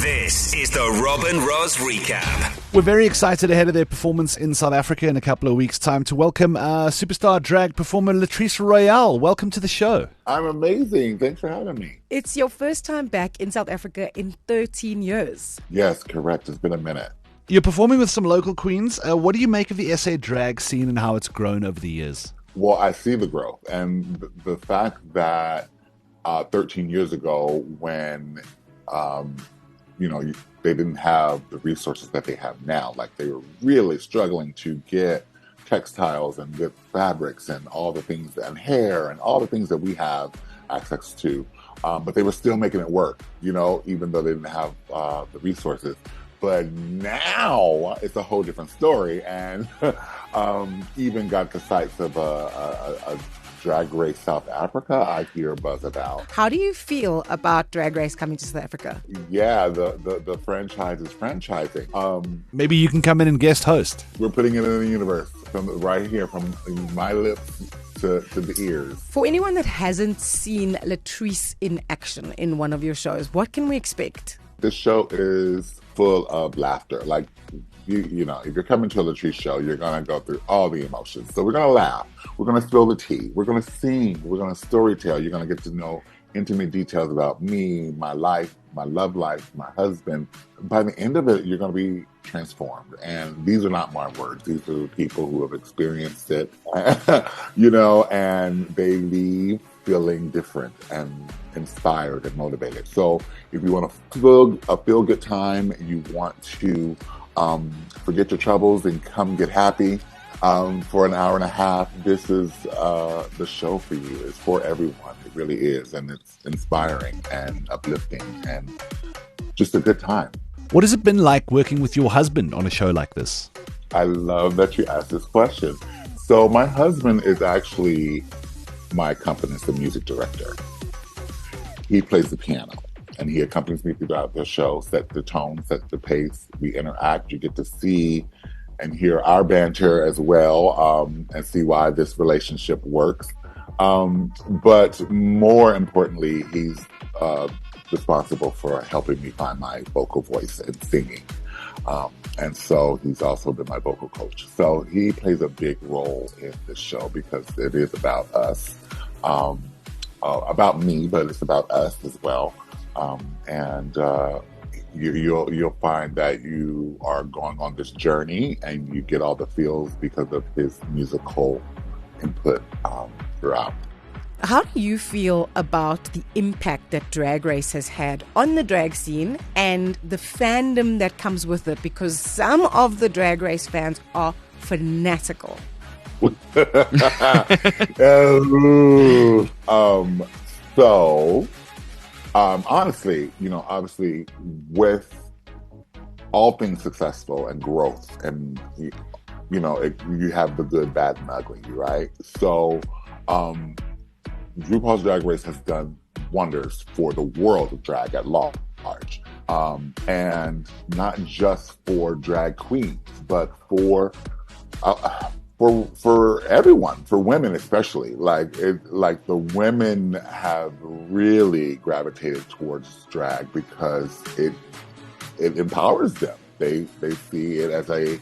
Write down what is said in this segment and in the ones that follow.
This is the Rob and Roz Recap. We're very excited ahead of their performance in South Africa in a couple of weeks' time to welcome superstar drag performer Latrice Royale. Welcome to the show. I'm amazing. Thanks for having me. It's your first time back in South Africa in 13 years. Yes, correct. It's been a minute. You're performing with some local queens. What do you make of the SA drag scene and how it's grown over the years? Well, I see the growth. And the fact that 13 years ago when, they didn't have the resources that they have now. Like, they were really struggling to get textiles and get fabrics and all the things, and hair and all the things that we have access to. But they were still making it work, even though they didn't have the resources. But now it's a whole different story, and even got the sights of a Drag Race South Africa I hear buzz about. How do you feel about Drag Race coming to South Africa? Yeah, the franchise is franchising. Maybe you can come in and guest host. We're putting it in the universe, from right here, from my lips to the ears. For anyone that hasn't seen Latrice in action in one of your shows, what can we expect? This show is full of laughter. Like, if you're coming to a Latrice show, you're going to go through all the emotions. So we're going to laugh. We're going to spill the tea. We're going to sing. We're going to storytell. You're going to get to know intimate details about me, my life, my love life, my husband. By the end of it, you're going to be transformed. And these are not my words. These are people who have experienced it, and they leave feeling different and inspired and motivated. So if you want a feel-good time, you want to forget your troubles and come get happy for an hour and a half, this is the show for you. It's for everyone. It really is. And it's inspiring and uplifting and just a good time. What has it been like working with your husband on a show like this? I love that you asked this question. So my husband is actually my accompanist and music director. He plays the piano. And he accompanies me throughout the show, set the tone, set the pace. We interact. You get to see and hear our banter as well, and see why this relationship works. But more importantly, he's responsible for helping me find my vocal voice and singing. And so he's also been my vocal coach. So he plays a big role in this show because it is about us, about me, but it's about us as well. You'll find that you are going on this journey and you get all the feels because of his musical input throughout. How do you feel about the impact that Drag Race has had on the drag scene and the fandom that comes with it? Because some of the Drag Race fans are fanatical. Honestly, obviously with all things successful and growth and, you have the good, bad, and ugly, right? So RuPaul's Drag Race has done wonders for the world of drag at large. And not just for drag queens, but for everyone, for women especially. Like the women have really gravitated towards drag because it empowers them. They see it as a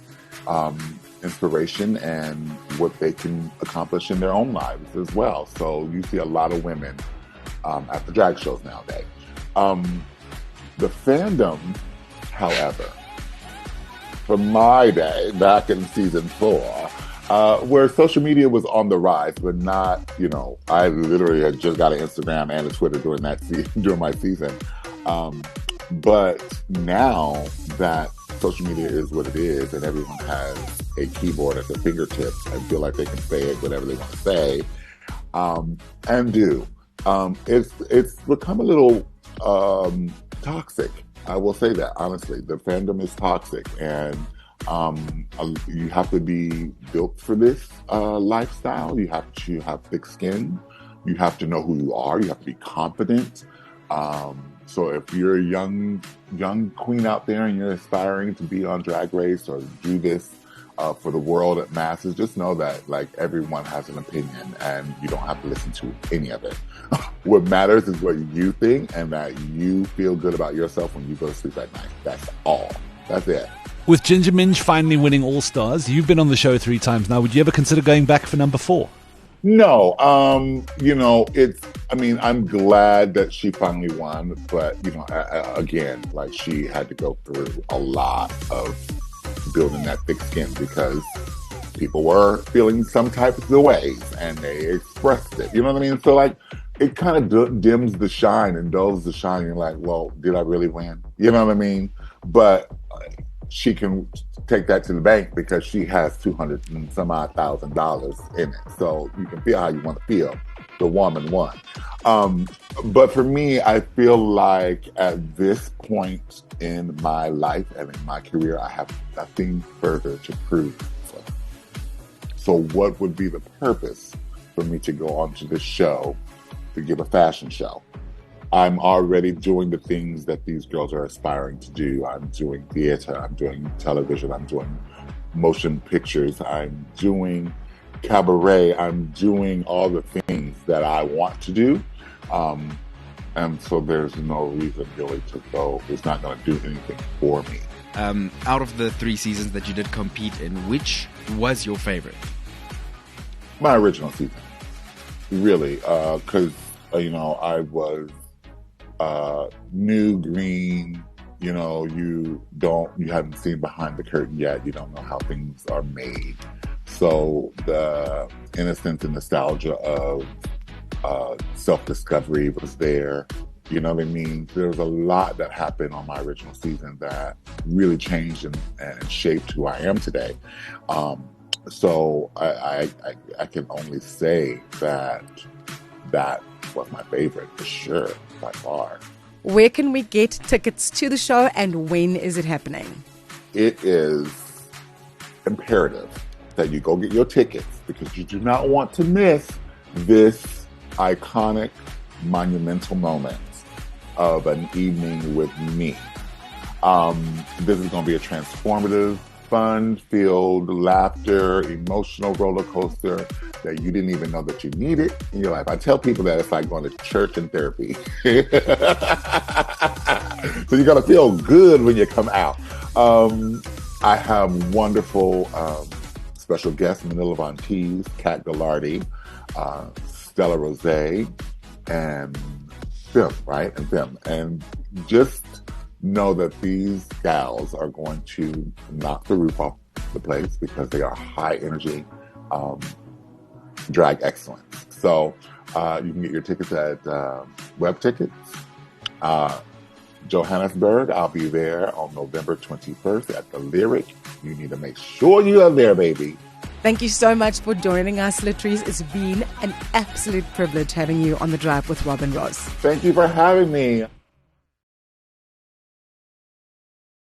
inspiration and what they can accomplish in their own lives as well. So you see a lot of women at the drag shows nowadays. The fandom, however, from my day back in season 4, where social media was on the rise, but not, I literally had just got an Instagram and a Twitter during my season. But now that social media is what it is and everyone has a keyboard at their fingertips and feel like they can say it, whatever they want to say, and do, it's become a little toxic. I will say that, honestly. The fandom is toxic, and you have to be built for this lifestyle. You have to have thick skin. You have to know who you are. You have to be confident. So if you're a young queen out there and you're aspiring to be on Drag Race or do this for the world at masses, just know that like everyone has an opinion and you don't have to listen to any of it. What matters is what you think and that you feel good about yourself when you go to sleep at night. That's all. That's it. With Ginger Minj finally winning All Stars, you've been on the show 3 times now. Would you ever consider going back for number 4? No, I'm glad that she finally won, but again, like she had to go through a lot of building that thick skin because people were feeling some type of ways and they expressed it. You know what I mean? So like, it kind of dims the shine and dulls the shine. You're like, well, did I really win? You know what I mean? But she can take that to the bank because she has $200 and some odd $1,000 in it. So you can feel how you want to feel. The woman won. But for me, I feel like at this point in my life and in my career, I have nothing further to prove. So what would be the purpose for me to go onto this show to give a fashion show? I'm already doing the things that these girls are aspiring to do. I'm doing theater, I'm doing television, I'm doing motion pictures, I'm doing cabaret, I'm doing all the things that I want to do. And so there's no reason really to go. It's not going to do anything for me. Out of the 3 seasons that you did compete in, which was your favorite? My original season. Really, because, I was new, green, you haven't seen behind the curtain yet. You don't know how things are made. So the innocence and nostalgia of self-discovery was there. You know what I mean? There was a lot that happened on my original season that really changed and shaped who I am today. So I can only say that was my favorite for sure, by far. Where can we get tickets to the show and when is it happening? It is imperative that you go get your tickets because you do not want to miss this iconic, monumental moment of an evening with me. This is going to be a transformative, fun-filled, laughter, emotional roller coaster that you didn't even know that you needed in your life. I tell people that it's like going to church and therapy. So you got to feel good when you come out. I have wonderful special guests, Manila Von Teese, Kat Gallardi, Stella Rose, and them, right? And them. And just know that these gals are going to knock the roof off the place because they are high energy drag excellence. So you can get your tickets at Web Tickets. Johannesburg, I'll be there on November 21st at the Lyric. You need to make sure you are there, baby. Thank you so much for joining us, Latrice. It's been an absolute privilege having you on The Drive with Rob and Roz. Thank you for having me.